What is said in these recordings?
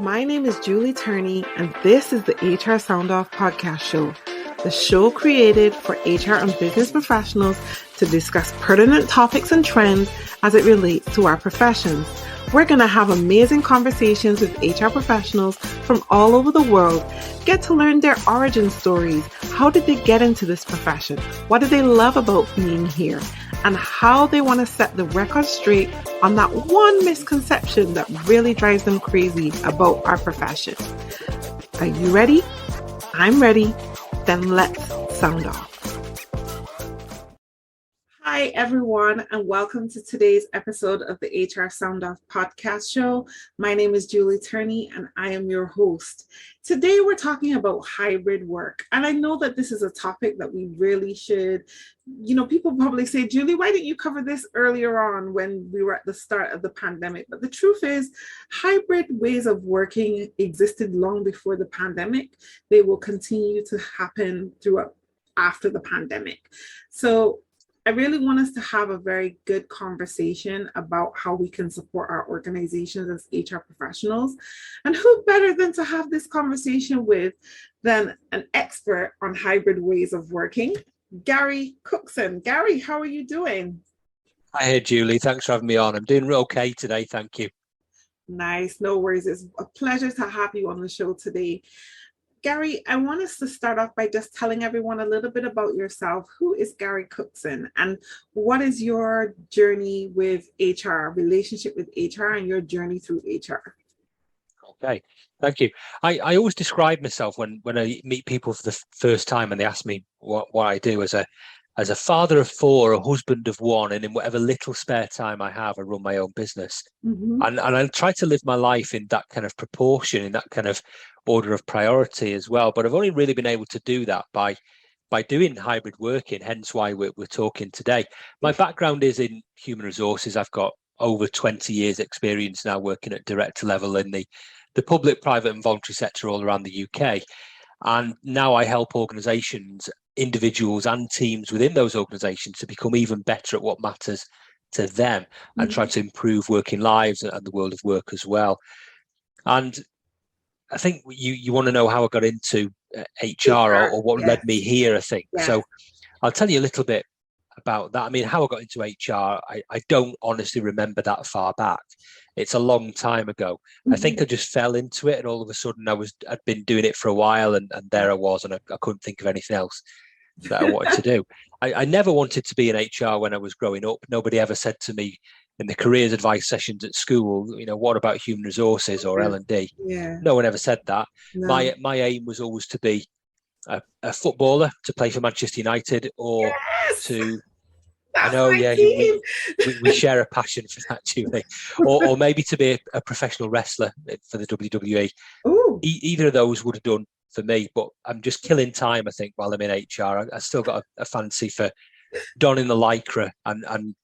My name is Julie Turney, and this is the HR Sound Off podcast show, the show created for HR and business professionals to discuss pertinent topics and trends as it relates to our professions. We're going to have amazing conversations with HR professionals from all over the world, get to learn their origin stories. How did they get into this profession? What do they love about being here? And how they want to set the record straight on that one misconception that really drives them crazy about our profession. Are you ready? I'm ready. Then let's sound off. Hi, everyone, and welcome to today's episode of the HR Sound Off podcast show. My name is Julie Turney, and I am your host. Today, we're talking about hybrid work. And I know that this is a topic that we really should, people probably say, Julie, why didn't you cover this earlier on when we were at the start of the pandemic? But the truth is, hybrid ways of working existed long before the pandemic. They will continue to happen throughout after the pandemic. So I really want us to have a very good conversation about how we can support our organizations as HR professionals. And who better than to have this conversation with than an expert on hybrid ways of working, Gary Cookson. Gary, how are you doing? Hi, Julie. Thanks for having me on. I'm doing okay today. Thank you. Nice. No worries. It's a pleasure to have you on the show today. Gary, I want us to start off by just telling everyone a little bit about yourself. Who is Gary Cookson, and what is your journey with HR, relationship with HR, and your journey through HR? Okay, thank you. I always describe myself when I meet people for the first time and they ask me what I do as a father of four, a husband of one, and in whatever little spare time I have, I run my own business. Mm-hmm. And I try to live my life in that kind of proportion, in that kind of order of priority as well. But I've only really been able to do that by doing hybrid working, hence why we're talking today. My background is in human resources. I've got over 20 years experience now working at director level in the public, private and voluntary sector all around the UK. And now I help organisations, individuals and teams within those organisations to become even better at what matters to them and try to improve working lives and the world of work as well. And I think you want to know how I got into HR or what led me here, I think. Yes. So I'll tell you a little bit about that. I mean, how I got into HR, I don't honestly remember that far back. It's a long time ago. Mm-hmm. I think I just fell into it, and all of a sudden I'd been doing it for a while, and there I was, and I couldn't think of anything else that I wanted to do. I never wanted to be in HR when I was growing up. Nobody ever said to me in the careers advice sessions at school, what about human resources or L&D? Yeah. No one ever said that. No. My aim was always to be a footballer, to play for Manchester United, or to... That's I know, yeah, we share a passion for that, Julie. or maybe to be a professional wrestler for the WWE. Either of those would have done for me, but I'm just killing time, I think, while I'm in HR. I still got a fancy for donning the lycra and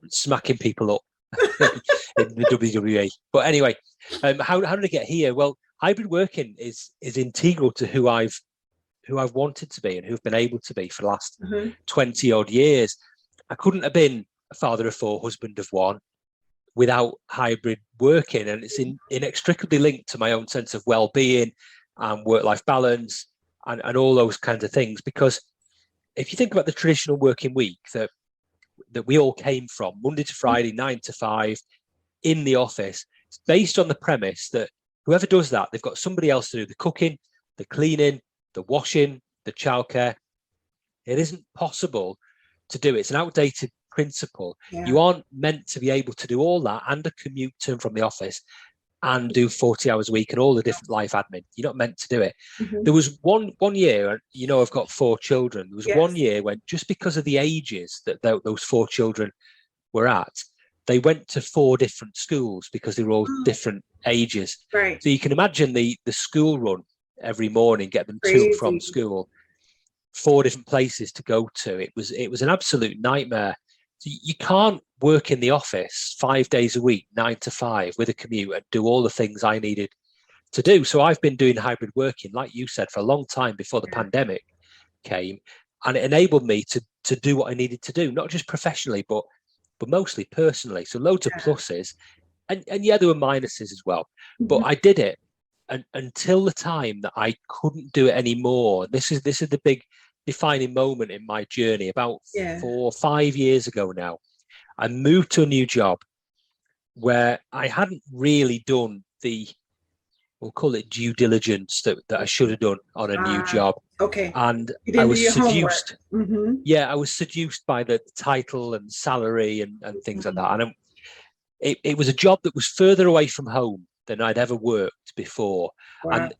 smacking people up in the WWE. But anyway, how did I get here? Well, hybrid working is integral to who I've wanted to be and who've been able to be for the last 20 odd years. I couldn't have been a father of four, husband of one without hybrid working. And it's inextricably linked to my own sense of well-being and work-life balance and all those kinds of things. Because if you think about the traditional working week that we all came from, Monday to Friday, 9 to 5 in the office, it's based on the premise that whoever does that, they've got somebody else to do the cooking, the cleaning, the washing, the childcare. It isn't possible to do it. It's an outdated principle. Yeah. You aren't meant to be able to do all that and a commute to and from the office and do 40 hours a week and all the different life admin. You're not meant to do it. Mm-hmm. There was one year, I've got 4 children. There was one year when, just because of the ages that those 4 children were at, they went to 4 different schools because they were all different ages. Right. So you can imagine the school run every morning, get them to and from school, 4 different places to go to. It was an absolute nightmare. So you can't work in the office 5 days a week, 9 to 5 with a commute and do all the things I needed to do. So I've been doing hybrid working, like you said, for a long time before the pandemic came, and it enabled me to do what I needed to do, not just professionally, but mostly personally. So loads of pluses. and yeah, there were minuses as well, but I did it until the time that I couldn't do it anymore. This is the big defining moment in my journey. About Yeah. 4 or 5 years ago now, I moved to a new job where I hadn't really done the, we'll call it due diligence that I should have done on a new job. Okay. And You I didn't do was your homework. seduced. Mm-hmm. Yeah, I was seduced by the title and salary and things like that. And it was a job that was further away from home than I'd ever worked before. Wow. And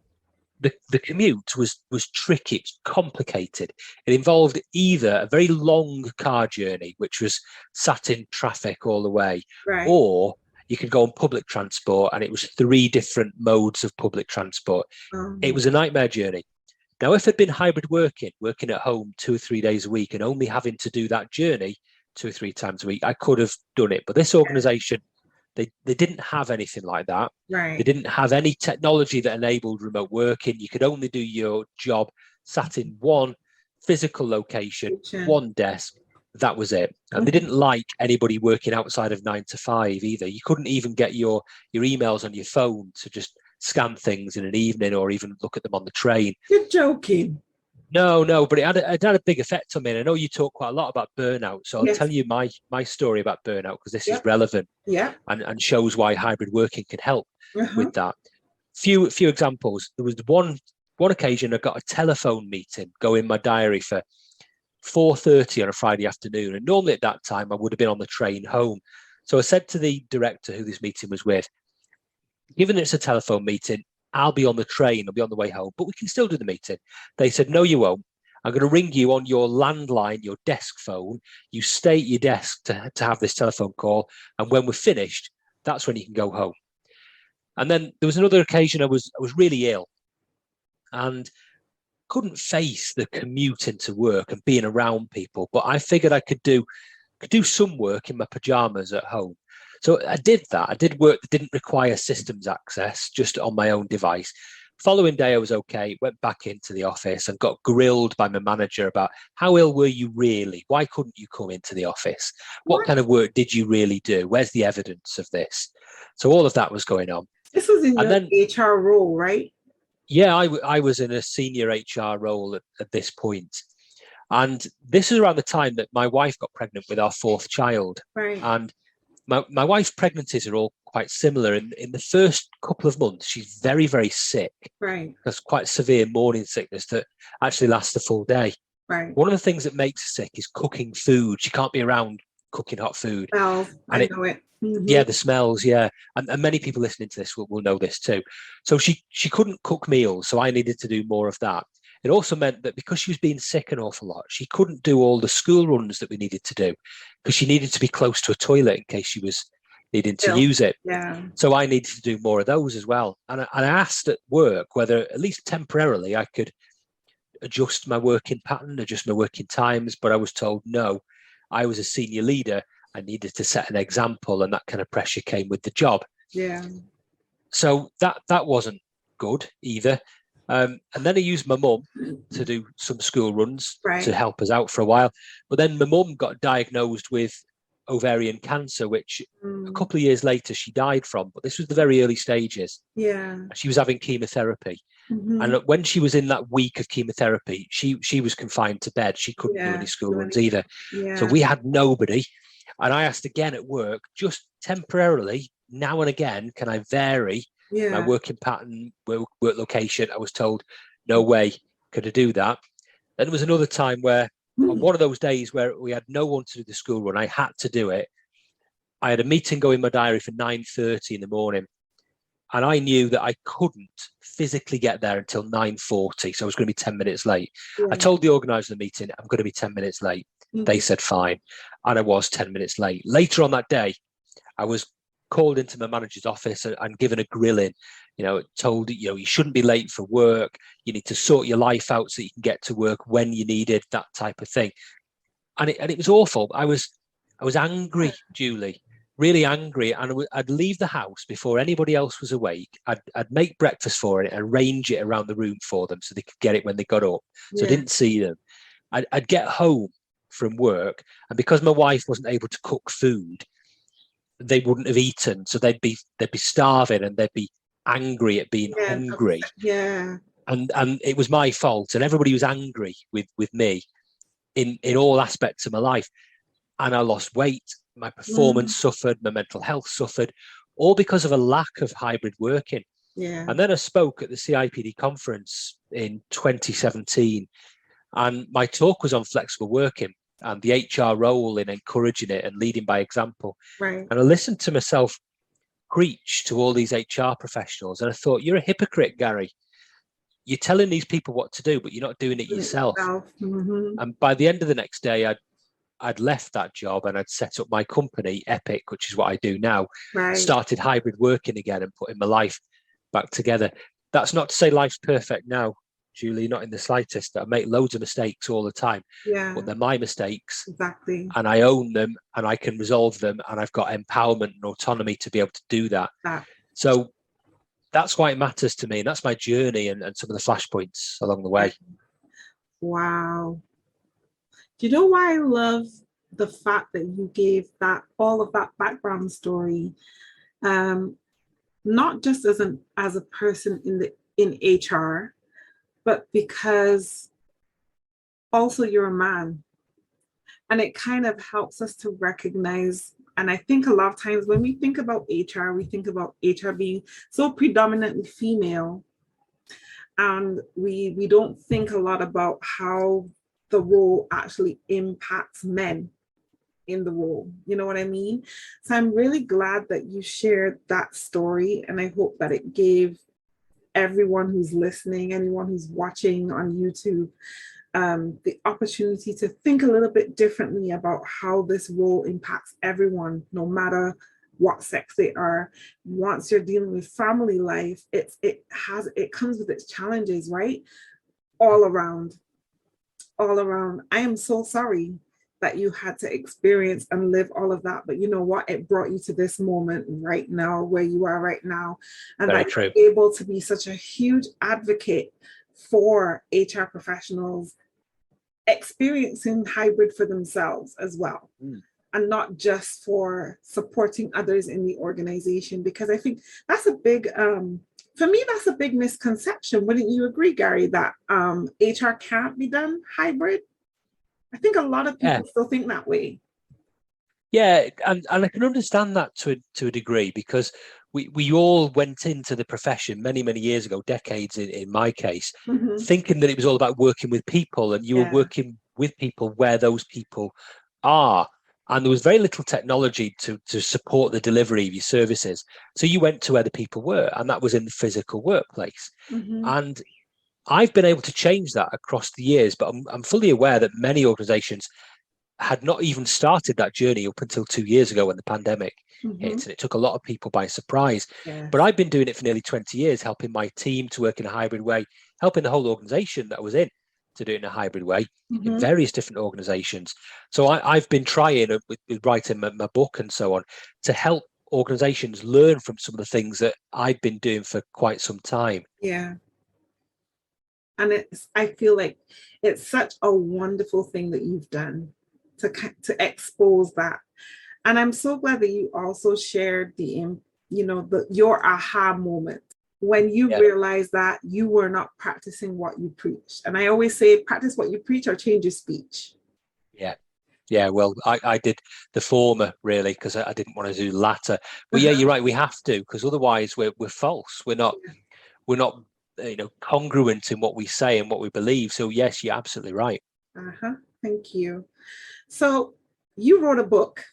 the commute was tricky, it's complicated. It involved either a very long car journey, which was sat in traffic all the way, Right. or you could go on public transport, and it was 3 different modes of public transport. It was a nightmare journey. Now, if it'd been hybrid working at home 2 or 3 days a week and only having to do that journey 2 or 3 times a week, I could have done it. But this organization, they didn't have anything like that. Right. They didn't have any technology that enabled remote working. You could only do your job sat in one physical location, one desk. That was it. And they didn't like anybody working outside of 9 to 5 either. You couldn't even get your emails on your phone to just scan things in an evening or even look at them on the train. You're joking. No, but it had a big effect on me. And I know you talk quite a lot about burnout, so I'll Yes. tell you my story about burnout, because this Yep. is relevant Yeah. and shows why hybrid working can help with that. Few examples. There was one occasion I got a telephone meeting go in my diary for 4:30 on a Friday afternoon, and normally at that time I would have been on the train home. So I said to the director who this meeting was with, given it's a telephone meeting, I'll be on the train, I'll be on the way home, but we can still do the meeting. They said, no, you won't. I'm going to ring you on your landline, your desk phone. You stay at your desk to have this telephone call. And when we're finished, that's when you can go home. And then there was another occasion I was really ill and couldn't face the commute into work and being around people. But I figured I could do some work in my pajamas at home. So I did that. I did work that didn't require systems access, just on my own device. Following day, I was okay, went back into the office and got grilled by my manager about how ill were you really? Why couldn't you come into the office? What kind of work did you really do? Where's the evidence of this? So all of that was going on. This was in your HR role, right? Yeah, I was in a senior HR role at this point. And this is around the time that my wife got pregnant with our 4th child. Right. And my wife's pregnancies are all quite similar. In the first couple of months, she's very, very sick. Right. There's quite severe morning sickness that actually lasts the full day. Right. One of the things that makes her sick is cooking food. She can't be around cooking hot food. Smells. I know it. Mm-hmm. Yeah, the smells, yeah. And many people listening to this will know this too. So she couldn't cook meals, so I needed to do more of that. It also meant that because she was being sick an awful lot, she couldn't do all the school runs that we needed to do, because she needed to be close to a toilet in case she was needing to use it. Yeah. So I needed to do more of those as well. And I asked at work whether, at least temporarily, I could adjust my working pattern, adjust my working times, but I was told no. I was a senior leader. I needed to set an example, and that kind of pressure came with the job. Yeah. So that wasn't good either. And then I used my mum to do some school runs to help us out for a while. But then my mum got diagnosed with ovarian cancer, which a couple of years later she died from. But this was the very early stages. Yeah. She was having chemotherapy. Mm-hmm. And when she was in that week of chemotherapy, she was confined to bed. She couldn't do any school runs either. Yeah. So we had nobody. And I asked again at work, just temporarily, now and again, can I vary my working pattern, work location? I was told, no way could I do that. Then there was another time where, on one of those days where we had no one to do the school run, I had to do it. I had a meeting go in my diary for 9:30 in the morning. And I knew that I couldn't physically get there until 9:40. So I was going to be 10 minutes late. Yeah. I told the organizer of the meeting, I'm going to be 10 minutes late. Mm-hmm. They said, fine. And I was 10 minutes late. Later on that day, I was called into my manager's office and given a grilling, told, you shouldn't be late for work. You need to sort your life out so you can get to work when you need it, that type of thing. And it was awful. I was angry, Julie. Really angry, and I'd leave the house before anybody else was awake. I'd make breakfast for it and arrange it around the room for them so they could get it when they got up. So I didn't see them. I'd get home from work, and because my wife wasn't able to cook food, they wouldn't have eaten, so they'd be starving and they'd be angry at being Yeah, hungry, yeah. and it was my fault, and everybody was angry with me in all aspects of my life, and I lost weight, my performance suffered, my mental health suffered, all because of a lack of hybrid working. Yeah. And then I spoke at the CIPD conference in 2017, and my talk was on flexible working and the HR role in encouraging it and leading by example. Right. And I listened to myself preach to all these HR professionals, and I thought, you're a hypocrite, Gary. You're telling these people what to do, but you're not doing it yourself. Mm-hmm. And by the end of the next day, I'd left that job and I'd set up my company, Epic, which is what I do now, Right. started hybrid working again and putting my life back together. That's not to say life's perfect now, Julie, not in the slightest. I make loads of mistakes all the time, Yeah. but they're my mistakes. Exactly. And I own them and I can resolve them, and I've got empowerment and autonomy to be able to do that. So that's why it matters to me. And that's my journey and some of the flashpoints along the way. Wow. Do you know why I love the fact that you gave that all of that background story? Not just as a person in HR, but because also you're a man. And it kind of helps us to recognize, and I think a lot of times when we think about HR, we think about HR being so predominantly female. And we don't think a lot about how the role actually impacts men in the role. You know what I mean? So I'm really glad that you shared that story. And I hope that it gave everyone who's listening, anyone who's watching on YouTube, the opportunity to think a little bit differently about how this role impacts everyone, no matter what sex they are. Once you're dealing with family life, it comes with its challenges, right? All around. I am so sorry that you had to experience and live all of that, but you know what? It brought you to this moment right now, where you are right now, and Very that true. you're able to be such a huge advocate for HR professionals experiencing hybrid for themselves as well. And not just for supporting others in the organization, because I think that's a big, for me, that's a big misconception. Wouldn't you agree, Gary, that HR can't be done hybrid? I think a lot of people still think that way. Yeah, and I can understand that to a degree, because we all went into the profession many, many years ago, decades in my case, thinking that it was all about working with people, and you were working with people where those people are. And there was very little technology to support the delivery of your services. So you went to where the people were, and that was in the physical workplace. And I've been able to change that across the years, but I'm fully aware that many organizations had not even started that journey up until 2 years ago when the pandemic hit, and it took a lot of people by surprise. But I've been doing it for nearly 20 years, helping my team to work in a hybrid way, helping the whole organization that I was in to do it in a hybrid way in various different organizations. So I've been trying with writing my book and so on to help organizations learn from some of the things that I've been doing for quite some time. Yeah. And I feel like it's such a wonderful thing that you've done to expose that. And I'm so glad that you also shared your aha moment when you realized that you were not practicing what you preach. And I always say, practice what you preach or change your speech. Yeah, well, I did the former, really, because I didn't want to do the latter. But yeah, you're right, we have to, because otherwise we're false. We're not congruent in what we say and what we believe. So yes, you're absolutely right. Thank you. So you wrote a book.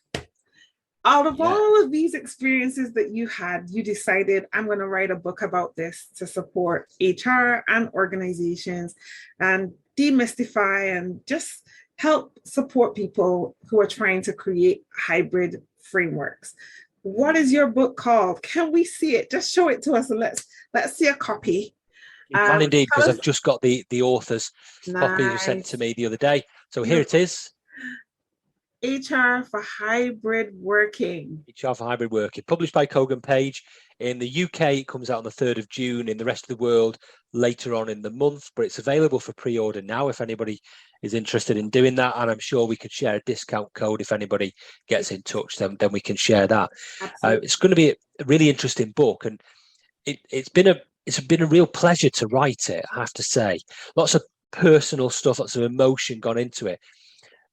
Out of all of these experiences that you had, you decided, I'm going to write a book about this to support HR and organizations and demystify and just help support people who are trying to create hybrid frameworks. What is your book called? Can we see it? Just show it to us and let's see a copy. You can indeed, because I've just got the author's copy was sent to me the other day. So here it is. HR for Hybrid Working. HR for Hybrid Working, published by Cogan Page. In the UK, it comes out on the 3rd of June. In the rest of the world, later on in the month. But it's available for pre-order now if anybody is interested in doing that, and I'm sure we could share a discount code if anybody gets in touch. Then we can share that. It's going to be a really interesting book, and it's been a real pleasure to write it. I have to say, lots of personal stuff, lots of emotion gone into it.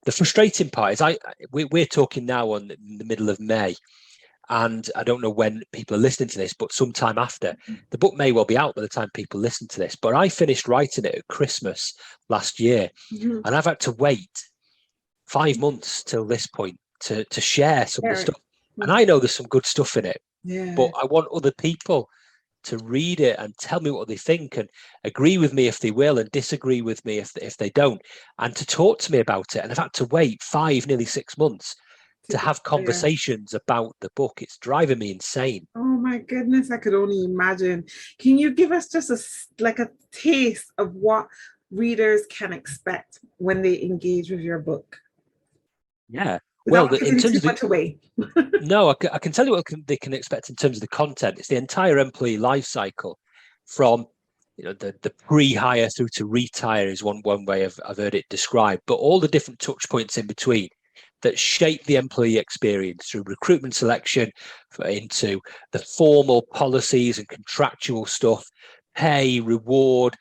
The frustrating part is we're talking now in the middle of May, and I don't know when people are listening to this, but sometime after. The book may well be out by the time people listen to this, but I finished writing it at Christmas last year, and I've had to wait 5 months till this point to share some of the stuff. And I know there's some good stuff in it, but I want other people to read it and tell me what they think, and agree with me if they will, and disagree with me if they don't, and to talk to me about it. And I've had to wait nearly 6 months to have conversations about the book. It's driving me insane. Oh my goodness, I could only imagine. Can you give us just a taste of what readers can expect when they engage with your book? Yeah. Without giving too much away. No, I can tell you what they can expect in terms of the content. It's the entire employee life cycle, from the pre-hire through to retire is one way I've heard it described, but all the different touch points in between that shape the employee experience, through recruitment selection into the formal policies and contractual stuff, pay, reward,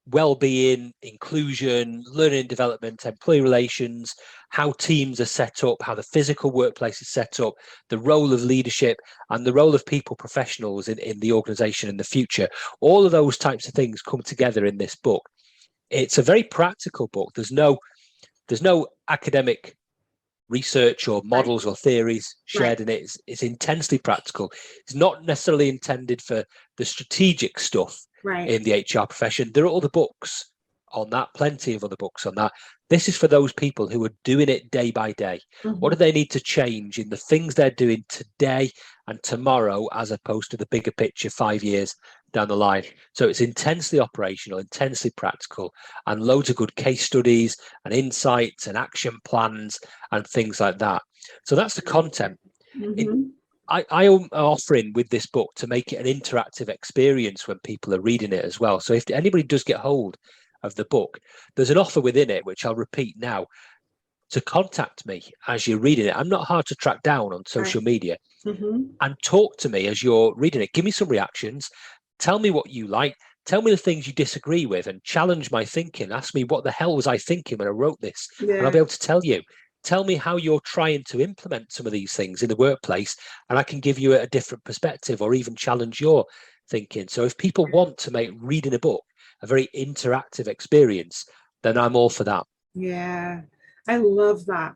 well-being, inclusion, learning and development, employee relations, how teams are set up, how the physical workplace is set up, the role of leadership, and the role of people professionals in the organization in the future. All of those types of things come together in this book. It's a very practical book. There's no academic research or models or theories shared in it. It's intensely practical. It's not necessarily intended for the strategic stuff in the HR profession. There are other books on that, plenty of other books on that. This is for those people who are doing it day by day. What do they need to change in the things they're doing today and tomorrow, as opposed to the bigger picture 5 years down the line? So it's intensely operational, intensely practical, and loads of good case studies and insights and action plans and things like that. So that's the content. I am offering with this book to make it an interactive experience when people are reading it as well. So if anybody does get hold of the book, there's an offer within it, which I'll repeat now, to contact me as you're reading it. I'm not hard to track down on social media, and talk to me as you're reading it. Give me some reactions. Tell me what you like. Tell me the things you disagree with, and challenge my thinking. Ask me, what the hell was I thinking when I wrote this? And I'll be able to tell you. Tell me how you're trying to implement some of these things in the workplace, and I can give you a different perspective, or even challenge your thinking. So if people want to make reading a book a very interactive experience, then I'm all for that. Yeah, I love that,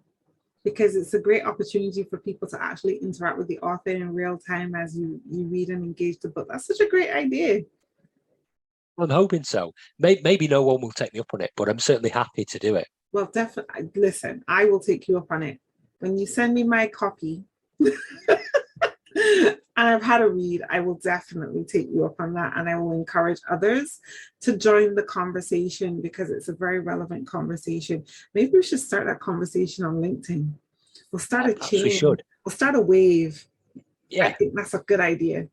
because it's a great opportunity for people to actually interact with the author in real time as you read and engage the book. That's such a great idea. I'm hoping so. Maybe no one will take me up on it, but I'm certainly happy to do it. Well, definitely. Listen, I will take you up on it. When you send me my copy and I've had a read, I will definitely take you up on that, and I will encourage others to join the conversation, because it's a very relevant conversation. Maybe we should start that conversation on LinkedIn. We'll start a chain. We should. We'll start a wave. Yeah. I think that's a good idea.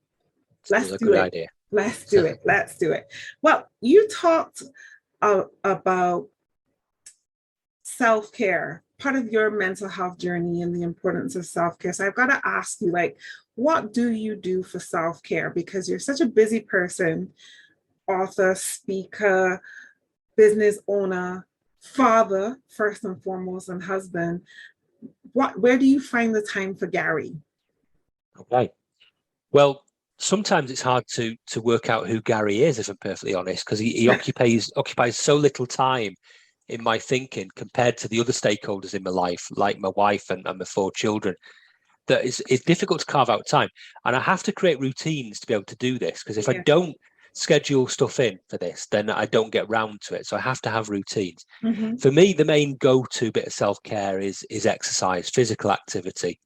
Let's do it. Idea. Let's do it. Let's do it. Well, you talked about self-care, part of your mental health journey, and the importance of self-care. So I've got to ask you, what do you do for self-care? Because you're such a busy person, author, speaker, business owner, father, first and foremost, and husband. Where do you find the time for Gary? Okay. Well, sometimes it's hard to work out who Gary is, if I'm perfectly honest, because he occupies so little time in my thinking compared to the other stakeholders in my life, like my wife and my 4 children, that it's difficult to carve out time. And I have to create routines to be able to do this, because if I don't schedule stuff in for this, then I don't get round to it. So I have to have routines. For me, the main go-to bit of self-care is exercise, physical activity.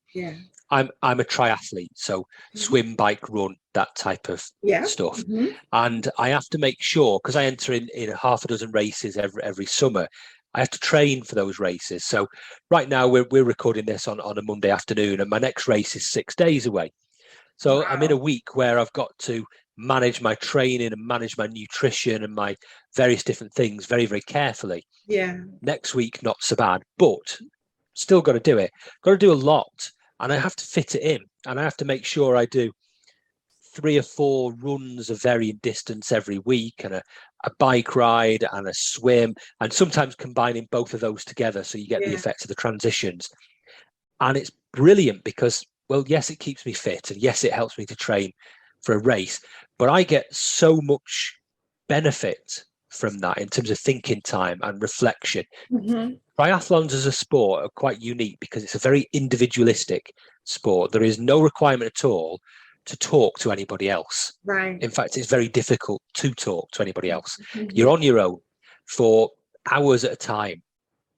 I'm a triathlete, so swim, bike, run, that type of stuff. And I have to make sure, because I enter in half a dozen races every summer, I have to train for those races. So right now we're recording this on a Monday afternoon, and my next race is 6 days away. So I'm in a Wow. week where I've got to manage my training and manage my nutrition and my various different things very, very carefully. Yeah. Next week, not so bad, but still got to do it. Got to do a lot, and I have to fit it in, and I have to make sure I do 3 or 4 runs of varying distance every week, and a bike ride and a swim, and sometimes combining both of those together so you get the Yeah. effects of the transitions. And it's brilliant because, well, yes, it keeps me fit, and yes, it helps me to train for a race, but I get so much benefit from that in terms of thinking time and reflection. Hmm. Triathlons as a sport are quite unique because it's a very individualistic sport. There is no requirement at all to talk to anybody else. Right. In fact, it's very difficult to talk to anybody else. You're Hmm. on your own for hours at a time.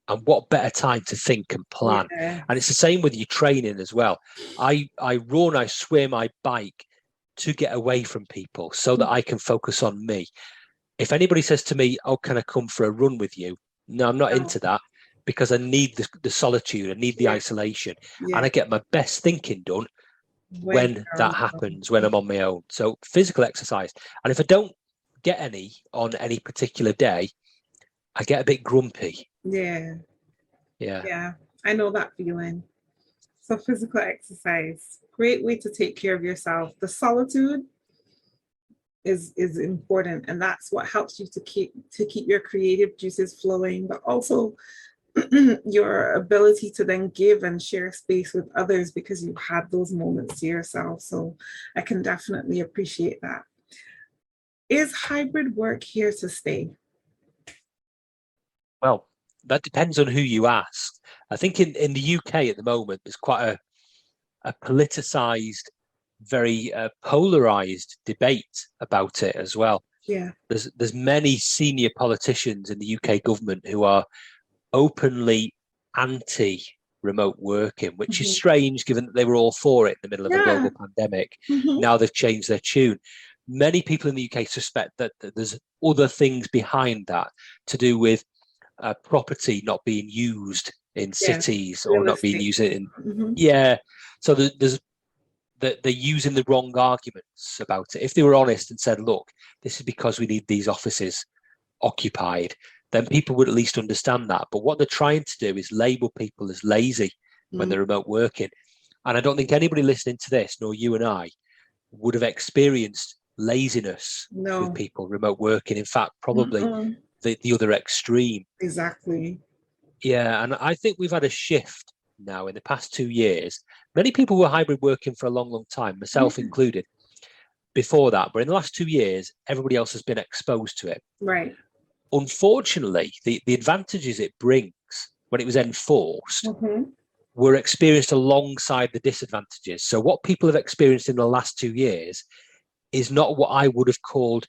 And what better time to think and plan? Yeah. And it's the same with your training as well. I run, I swim, I bike to get away from people so that I can focus on me. If anybody says to me, "Oh, can I come for a run with you?" No, I'm not No. into that because I need the solitude, I need the Yeah. isolation, and Yeah. I get my best thinking done When when you're that on your happens, when own. I'm on my own. So physical exercise. And if I don't get any on any particular day, I get a bit grumpy. Yeah. Yeah. Yeah. I know that feeling. So physical exercise, great way to take care of yourself. The solitude is important, and that's what helps you to keep your creative juices flowing, but also your ability to then give and share space with others because you've had those moments to yourself. So I can definitely appreciate that. Is hybrid work here to stay? Well, that depends on who you ask. I think in the UK at the moment, there's quite a politicized, very polarized debate about it as well. Yeah. There's many senior politicians in the UK government who are openly anti remote working, which is Mhm. strange given that they were all for it in the middle of a Yeah. global pandemic. Hmm. Now they've changed their tune. Many people in the UK suspect that there's other things behind that to do with property not being used in Yes. cities or not being Realistic. used in. Hmm. Yeah. So there's that they're using the wrong arguments about it. If they were honest and said, look, this is because we need these offices occupied, then people would at least understand that. But what they're trying to do is label people as lazy when they're remote working. And I don't think anybody listening to this, nor you and I, would have experienced laziness with No. people remote working. In fact, probably Mm-mm. the other extreme. Exactly. Yeah. And I think we've had a shift now in the past 2 years. Many people were hybrid working for a long, long time, myself Yeah. included, before that. But in the last 2 years, everybody else has been exposed to it. Right. Unfortunately, the advantages it brings when it was enforced Hmm. were experienced alongside the disadvantages. So what people have experienced in the last 2 years is not what I would have called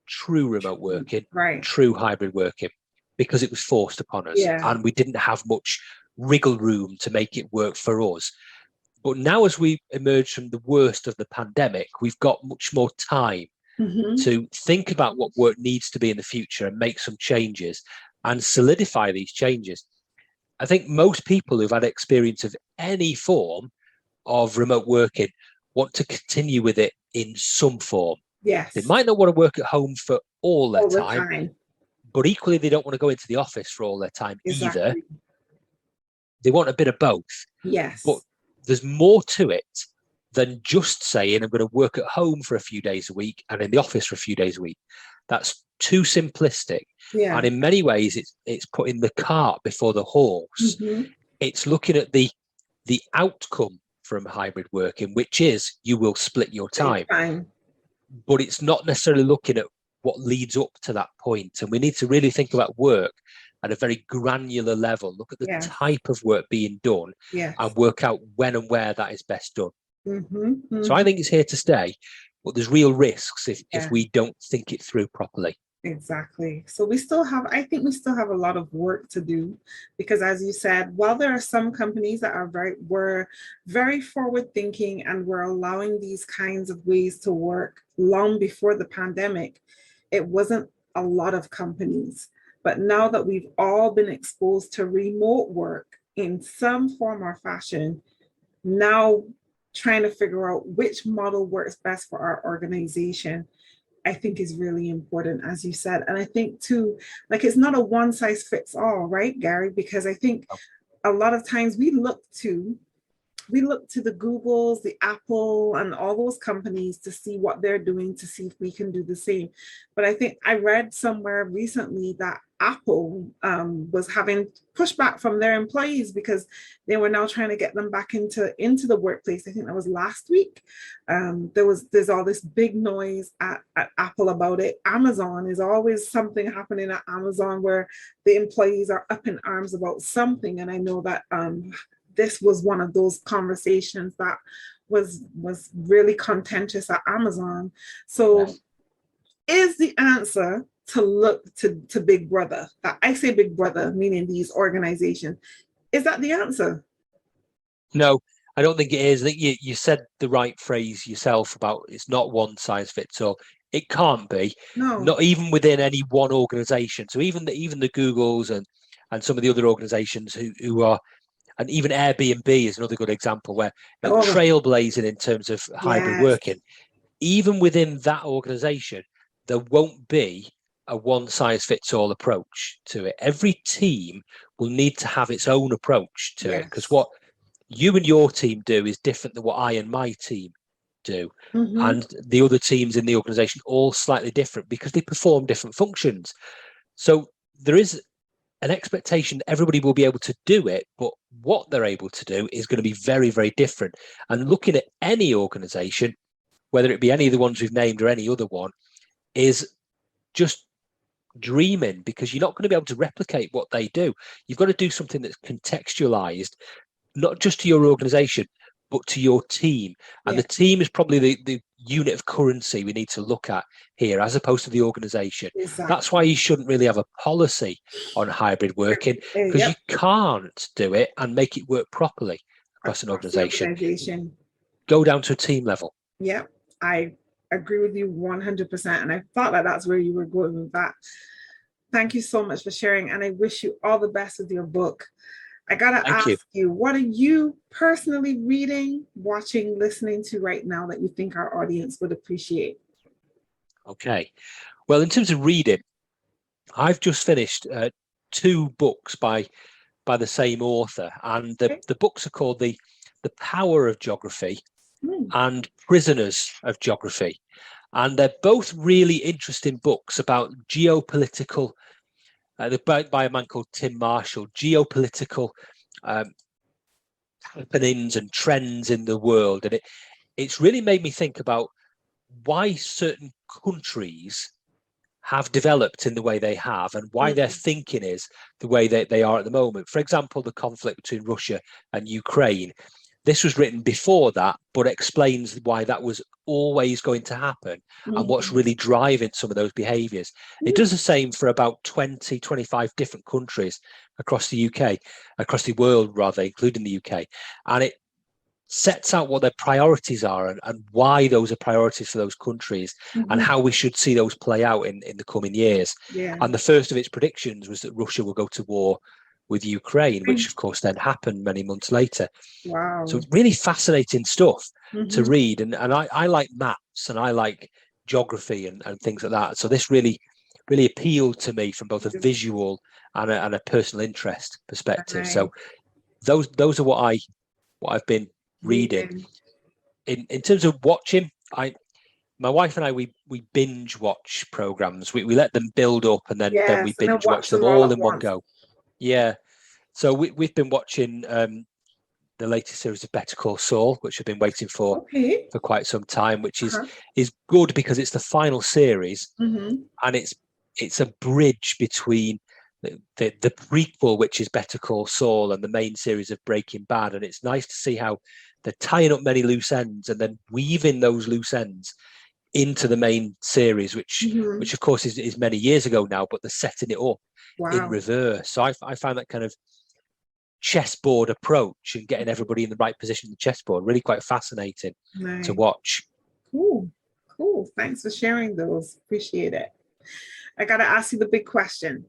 true remote working, Right. true hybrid working, because it was forced upon us Yeah. and we didn't have much wriggle room to make it work for us. But now, as we emerge from the worst of the pandemic, we've got much more time Hmm. to think about what work needs to be in the future and make some changes and solidify these changes. I think most people who've had experience of any form of remote working want to continue with it in some form. They Yes. might not want to work at home for all their All the time, time. but equally, they don't want to go into the office for all their time either. Exactly. They want a bit of both. But Yes. there's more to it than just saying I'm going to work at home for a few days a week and in the office for a few days a week. That's too simplistic. Yeah. And in many ways, it's putting the cart before the horse. Hmm. It's looking at the outcome from hybrid working, which is you will split your time. Time. But it's not necessarily looking at what leads up to that point. And we need to really think about work at a very granular level, look at the Yes. type of work being done Yes. and work out when and where that is best done. Hmm. So I think it's here to stay, but there's real risks if Yeah. we don't think it through properly. Exactly. So I think we still have a lot of work to do because as you said, while there are some companies that were very forward thinking and were allowing these kinds of ways to work long before the pandemic, it wasn't a lot of companies. But now that we've all been exposed to remote work in some form or fashion, now trying to figure out which model works best for our organization, I think is really important, as you said. And I think too, like, it's not a one size fits all, right, Gary? Because I think a lot of times we look to the Googles, the Apple, and all those companies to see what they're doing, to see if we can do the same. But I think I read somewhere recently that Apple was having pushback from their employees because they were now trying to get them back into the workplace. I think that was last week. There's all this big noise at Apple about it. Amazon is always something happening at Amazon where the employees are up in arms about something. And I know that this was one of those conversations that was really contentious at Amazon. So yes. Is the answer to look to Big Brother? That I say Big Brother, meaning these organizations. Is that the answer? No, I don't think it is. I think you said the right phrase yourself about it's not one size fits all. It can't be. No. Not even within any one organization. So even the Googles and some of the other organizations who are, and even Airbnb is another good example where trailblazing in terms of hybrid working. Even within that organization, there won't be a one-size-fits-all approach to it. Every team will need to have its own approach to it, because what you and your team do is different than what I and my team do. Mm-hmm. And the other teams in the organization all slightly different because they perform different functions. So there is an expectation that everybody will be able to do it, but what they're able to do is going to be very, very different. And looking at any organization, whether it be any of the ones we've named or any other one, is just dreaming, because you're not going to be able to replicate what they do. You've got to do something that's contextualized, not just to your organization, but to your team. And the team is probably the unit of currency we need to look at here, as opposed to the organization. Exactly. That's why you shouldn't really have a policy on hybrid working, because you can't do it and make it work properly across an organization. Go down to a team level. Yeah, I agree with you 100%. And I thought that that's where you were going with that. Thank you so much for sharing. And I wish you all the best with your book. I got to ask you, what are you personally reading, watching, listening to right now that you think our audience would appreciate? Okay. Well, in terms of reading, I've just finished 2 books by the same author. And the books are called The Power of Geography and Prisoners of Geography. And they're both really interesting books about geopolitical, by a man called Tim Marshall, geopolitical happenings and trends in the world. And it's really made me think about why certain countries have developed in the way they have and why their thinking is the way that they are at the moment. For example, the conflict between Russia and Ukraine. This was written before that, but explains why that was always going to happen and what's really driving some of those behaviours. It does the same for about 20, 25 different countries across the UK, across the world rather, including the UK. And it sets out what their priorities are and why those are priorities for those countries and how we should see those play out in the coming years. Yeah. And the first of its predictions was that Russia will go to war with Ukraine, which of course then happened many months later. Wow. So really fascinating stuff to read. And I like maps and I like geography and things like that. So this really appealed to me from both a visual and a personal interest perspective. Right. So those are what I've been reading. In terms of watching, my wife and I, we binge watch programs. We let them build up and then we binge watch them all in one go. Yeah. So we've been watching the latest series of Better Call Saul, which I've been waiting for quite some time, which is good because it's the final series and it's a bridge between the prequel, which is Better Call Saul, and the main series of Breaking Bad. And it's nice to see how they're tying up many loose ends and then weaving those loose ends into the main series, which of course is many years ago now, but they're setting it up in reverse. So I found that kind of chessboard approach and getting everybody in the right position on the chessboard really quite fascinating to watch. Cool. Thanks for sharing those. Appreciate it. I got to ask you the big question.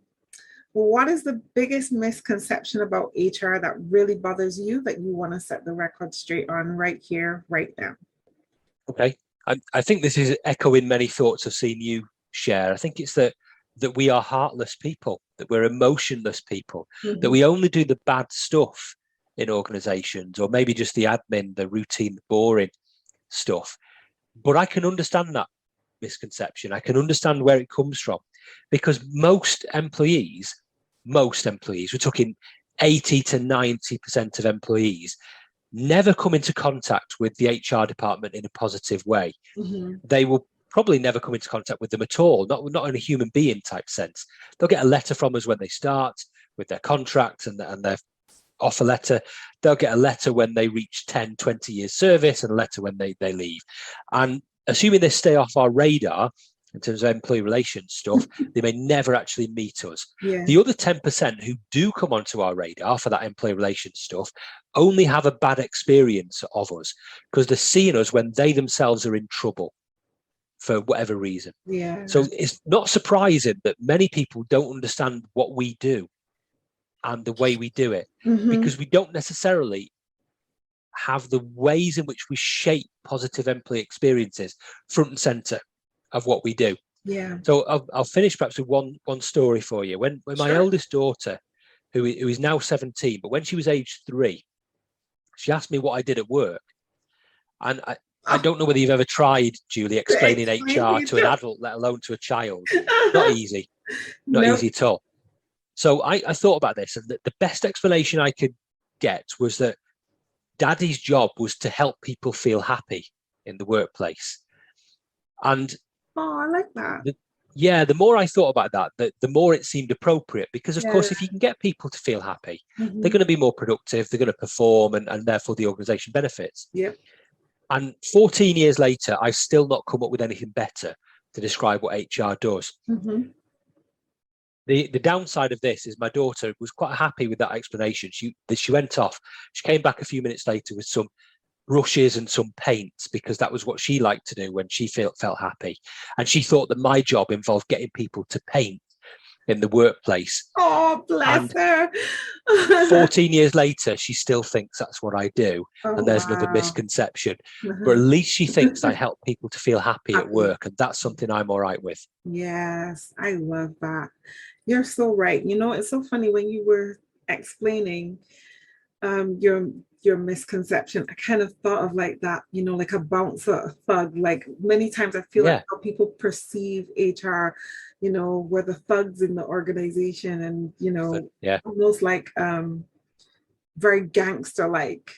What is the biggest misconception about HR that really bothers you that you want to set the record straight on right here, right now? Okay. I think this is echoing many thoughts I've seen you share. I think it's that we are heartless people, that we're emotionless people, that Mm-hmm. we only do the bad stuff in organizations, or maybe just the admin, the routine, the boring stuff. But I can understand that misconception. I can understand where it comes from, because most employees, we're talking 80 to 90% of employees, never come into contact with the HR department in a positive way. Mm-hmm. They will probably never come into contact with them at all, not in a human being type sense. They'll get a letter from us when they start with their contract and their offer letter. They'll get a letter when they reach 10, 20 years service, and a letter when they leave. And assuming they stay off our radar in terms of employee relations stuff, they may never actually meet us. Yeah. The other 10% who do come onto our radar for that employee relations stuff only have a bad experience of us, because they're seeing us when they themselves are in trouble for whatever reason. Yeah. So it's not surprising that many people don't understand what we do and the way we do it, Mm-hmm. because we don't necessarily have the ways in which we shape positive employee experiences front and center of what we do. Yeah. So I'll finish perhaps with one story for you. When my eldest daughter, who is now 17, but when she was age 3, she asked me what I did at work. And I don't know whether you've ever tried, Julie, explaining HR to an adult, let alone to a child. Not easy. Not easy at all. So I thought about this, and the best explanation I could get was that Daddy's job was to help people feel happy in the workplace. And I like that. The more I thought about that, the more it seemed appropriate, because, of course, if you can get people to feel happy, Mm-hmm. they're going to be more productive, they're going to perform, and therefore the organization benefits. Yep. And 14 years later, I've still not come up with anything better to describe what HR does. Mm-hmm. The downside of this is my daughter was quite happy with that explanation. She went off. She came back a few minutes later with some brushes and some paints, because that was what she liked to do when she felt happy. And she thought that my job involved getting people to paint in the workplace. Oh, bless her. 14 years later, she still thinks that's what I do. And there's another misconception. But at least she thinks I help people to feel happy at work. And that's something I'm all right with. Yes, I love that. You're so right. You know, it's so funny when you were explaining your misconception. I kind of thought of like that, you know, like a bouncer, a thug. Like many times I feel like how people perceive HR, you know, we're the thugs in the organization, and, you know, almost like very gangster-like.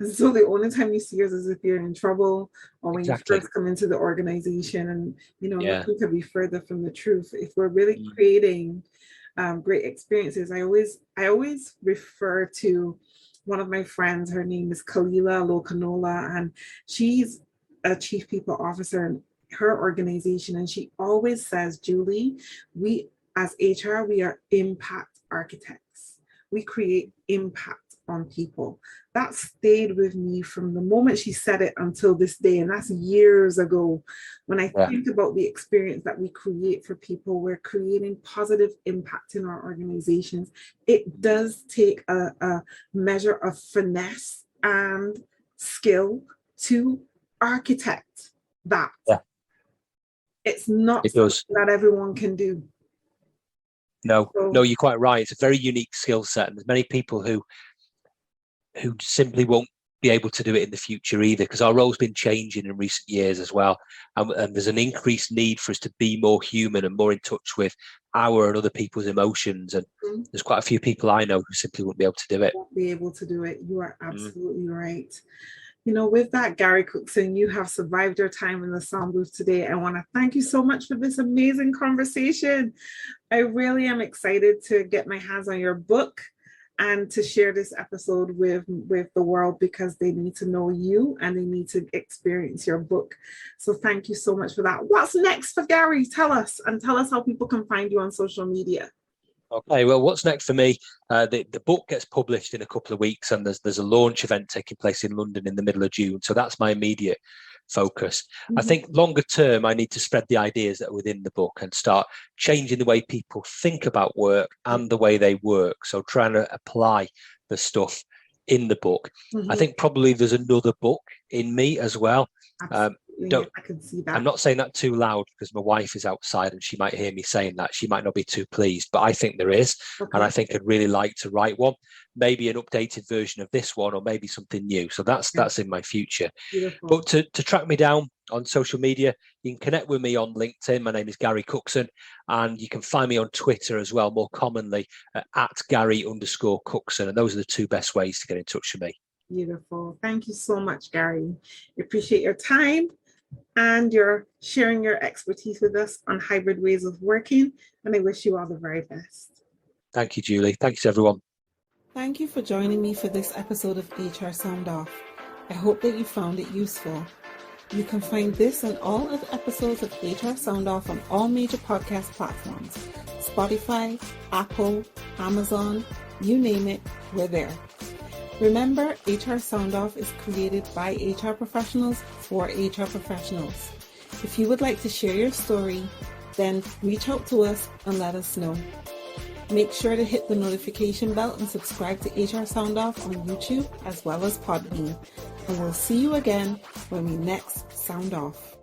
So the only time you see us is if you're in trouble, or when you first come into the organization, and, you know, nothing could be further from the truth. If we're really creating great experiences, I always refer to one of my friends. Her name is Kalila Lokanola, and she's a chief people officer in her organization. And she always says, Julie, we as HR, we are impact architects. We create impact on people. That stayed with me from the moment she said it until this day. And that's years ago. When I think about the experience that we create for people, we're creating positive impact in our organizations. It does take a measure of finesse and skill to architect that. It's not something that everyone can do. No, you're quite right. It's a very unique skill set. And there's many people who simply won't be able to do it in the future either, because our role's been changing in recent years as well. And there's an increased need for us to be more human and more in touch with our and other people's emotions. And there's quite a few people I know who simply won't be able to do it. Won't be able to do it. You are absolutely right. You know, with that, Gary Cookson, you have survived your time in the sound booth today. I want to thank you so much for this amazing conversation. I really am excited to get my hands on your book and to share this episode with the world, because they need to know you and they need to experience your book. So thank you so much for that. What's next for Gary? Tell us how people can find you on social media. Okay, well, what's next for me? The book gets published in a couple of weeks, and there's a launch event taking place in London in the middle of June. So that's my immediate focus. I think longer term, I need to spread the ideas that are within the book and start changing the way people think about work and the way they work. So trying to apply the stuff in the book. I think probably there's another book in me as well. I can see that. I'm not saying that too loud because my wife is outside and she might hear me saying that. She might not be too pleased, but I think there is. And I think I'd really like to write one, maybe an updated version of this one, or maybe something new. So that's in my future. Beautiful. But to track me down on social media, you can connect with me on LinkedIn. My name is Gary Cookson, and you can find me on Twitter as well, more commonly at Gary_Cookson. And those are the two best ways to get in touch with me. Beautiful. Thank you so much, Gary. I appreciate your time and your sharing your expertise with us on hybrid ways of working. And I wish you all the very best. Thank you, Julie. Thanks, everyone. Thank you for joining me for this episode of HR Sound Off. I hope that you found it useful. You can find this and all other episodes of HR Sound Off on all major podcast platforms. Spotify, Apple, Amazon, you name it, we're there. Remember, HR Sound Off is created by HR professionals for HR professionals. If you would like to share your story, then reach out to us and let us know. Make sure to hit the notification bell and subscribe to HR Sound Off on YouTube as well as Podbean. And we'll see you again when we next sound off.